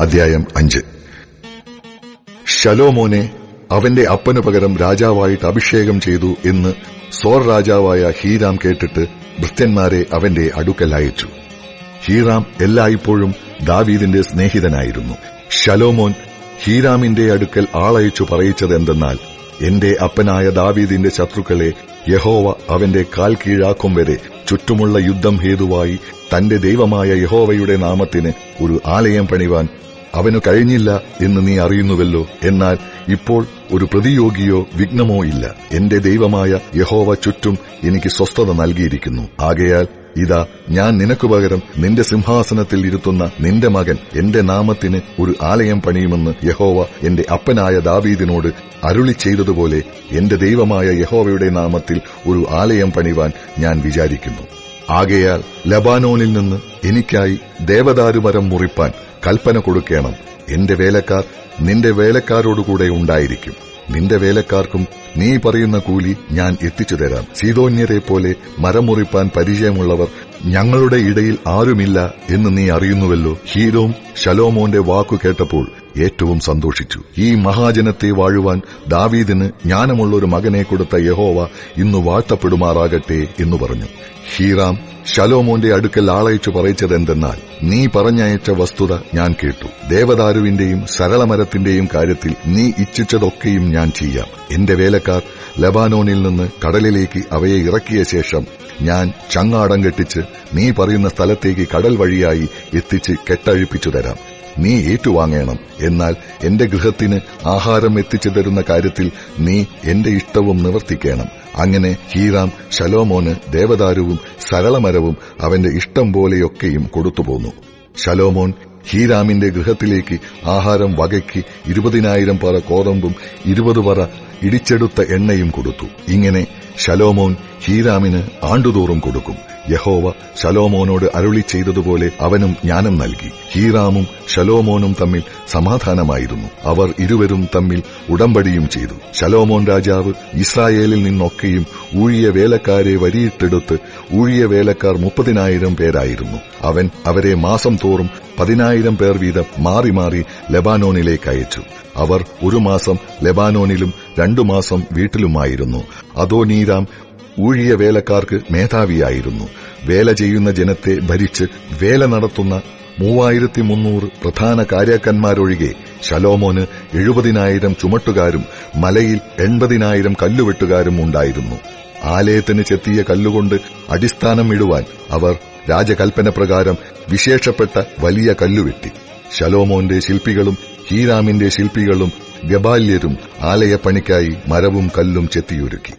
അധ്യായം 5. ശലോമോനെ അവന്റെ അപ്പനു പകരം രാജാവായിട്ട് അഭിഷേകം ചെയ്തു എന്ന് സോർ രാജാവായ ഹീരാം കേട്ടിട്ട് ഭൃത്യന്മാരെ അവന്റെ അടുക്കൽ അയച്ചു. ഹീറാം എല്ലായ്പ്പോഴും ദാവീദിന്റെ സ്നേഹിതനായിരുന്നു. ശലോമോൻ ഹീരാമിന്റെ അടുക്കൽ ആളയച്ചു പറയിച്ചതെന്തെന്നാൽ, എന്റെ അപ്പനായ ദാവീദിന്റെ ശത്രുക്കളെ യഹോവ അവന്റെ കാൽ കീഴാക്കും വരെ ചുറ്റുമുള്ള യുദ്ധം ഹേതുവായി തന്റെ ദൈവമായ യഹോവയുടെ നാമത്തിന് ഒരു ആലയം പണിവാൻ അവനു കഴിഞ്ഞില്ല എന്ന് നീ അറിയുന്നുവല്ലോ. എന്നാൽ ഇപ്പോൾ ഒരു പ്രതിയോഗിയോ വിഘ്നമോ ഇല്ല. എന്റെ ദൈവമായ യഹോവ ചുറ്റും എനിക്ക് സ്വസ്ഥത നൽകിയിരിക്കുന്നു. ആകയാൽ ഇതാ, ഞാൻ നിനക്കു പകരം നിന്റെ സിംഹാസനത്തിൽ ഇരുത്തുന്ന നിന്റെ മകൻ എന്റെ നാമത്തിന് ഒരു ആലയം പണിയുമെന്ന് യഹോവ എന്റെ അപ്പനായ ദാവീദിനോട് അരുളി ചെയ്തതുപോലെ എന്റെ ദൈവമായ യഹോവയുടെ നാമത്തിൽ ഒരു ആലയം പണിവാൻ ഞാൻ വിചാരിക്കുന്നു. ആകയാൽ ലബാനോനിൽ നിന്ന് എനിക്കായി ദേവദാരുമരം മുറിപ്പാൻ കൽപ്പന കൊടുക്കണം. എന്റെ വേലക്കാർ നിന്റെ വേലക്കാരോടുകൂടെ ഉണ്ടായിരിക്കും. നിന്റെ വേലക്കാർക്കും നീ പറയുന്ന കൂലി ഞാൻ എത്തിച്ചു തരാം. സീദോന്യരെ പോലെ മരം മുറിപ്പാൻ പരിചയമുള്ളവർ ഞങ്ങളുടെ ഇടയിൽ ആരുമില്ല എന്ന് നീ അറിയുന്നുവല്ലോ. ഹീരോം ശലോമോന്റെ വാക്കു കേട്ടപ്പോൾ ഏറ്റവും സന്തോഷിച്ചു. ഈ മഹാജനത്തെ വാഴുവാൻ ദാവീദിന് ജ്ഞാനമുള്ളൊരു മകനെ കൊടുത്ത യഹോവ ഇന്ന് വാഴ്ത്തപ്പെടുമാറാകട്ടെ എന്നു പറഞ്ഞു. ഹീറാം ശലോമോന്റെ അടുക്കൽ ആളയച്ചു പറയിച്ചതെന്തെന്നാൽ, നീ പറഞ്ഞയച്ച വസ്തുത ഞാൻ കേട്ടു. ദേവദാരുവിന്റെയും സരളമരത്തിന്റെയും കാര്യത്തിൽ നീ ഇച്ഛിച്ചതൊക്കെയും ഞാൻ ചെയ്യാം. എന്റെ വേലക്കാർ ലബാനോനിൽ നിന്ന് കടലിലേക്ക് അവയെ ഇറക്കിയ ശേഷം ഞാൻ ചങ്ങാടം കെട്ടിച്ച് നീ പറയുന്ന സ്ഥലത്തേക്ക് കടൽ വഴിയായി എത്തിച്ച് കെട്ടഴിപ്പിച്ചു തരാം. നീ ഏറ്റുവാങ്ങണം. എന്നാൽ എന്റെ ഗൃഹത്തിന് ആഹാരം എത്തിച്ചു തരുന്ന കാര്യത്തിൽ നീ എന്റെ ഇഷ്ടവും നിവർത്തിക്കണം. അങ്ങനെ ഹീറാം ശലോമോന് ദേവദാരുവും സരളമരവും അവന്റെ ഇഷ്ടം പോലെയൊക്കെയും കൊടുത്തുപോന്നു. ശലോമോൻ ഹീരാമിന്റെ ഗൃഹത്തിലേക്ക് ആഹാരം വകയ്ക്ക് 20,000 പറ കോതമ്പും 20 പറ ഇടിച്ചെടുത്ത എണ്ണയും കൊടുത്തു. ഇങ്ങനെ ശലോമോൻ ഹീരാമിന് ആണ്ടുതോറും കൊടുക്കും. യഹോവ ശലോമോനോട് അരുളി ചെയ്തതുപോലെ അവനും ജ്ഞാനം നൽകി. ഹീറാമും ശലോമോനും തമ്മിൽ സമാധാനമായിരുന്നു. അവർ ഇരുവരും തമ്മിൽ ഉടമ്പടിയും ചെയ്തു. ശലോമോൻ രാജാവ് ഇസ്രായേലിൽ നിന്നൊക്കെയും ഊഴിയ വേലക്കാരെ വരിയിട്ടെടുത്ത് ഊഴിയ വേലക്കാർ 30,000 പേരായിരുന്നു. അവൻ അവരെ മാസം തോറും 10,000 പേർ വീതം മാറി മാറി ലബാനോനിലേക്ക് അയച്ചു. അവർ 1 മാസം ലബാനോനിലും 2 മാസം വീട്ടിലുമായിരുന്നു. അദോനീരാം ഊഴിയ വേലക്കാർക്ക് മേധാവിയായിരുന്നു. വേല ചെയ്യുന്ന ജനത്തെ ഭരിച്ച് വേല നടത്തുന്ന 3,300 പ്രധാന കാര്യക്കന്മാരൊഴികെ ശലോമോന് 70,000 ചുമട്ടുകാരും മലയിൽ 80,000 കല്ലുവെട്ടുകാരും ഉണ്ടായിരുന്നു. ആലയത്തിന് ചെത്തിയ കല്ലുകൊണ്ട് അടിസ്ഥാനം ഇടുവാൻ അവർ രാജകൽപ്പന പ്രകാരം വിശേഷപ്പെട്ട വലിയ കല്ലുവെട്ടി. ശലോമോന്റെ ശില്പികളും ഹീരാമിന്റെ ശില്പികളും ഗബാല്യരും ആലയപ്പണിക്കായി മരവും കല്ലും ചെത്തിയൊരുക്കി.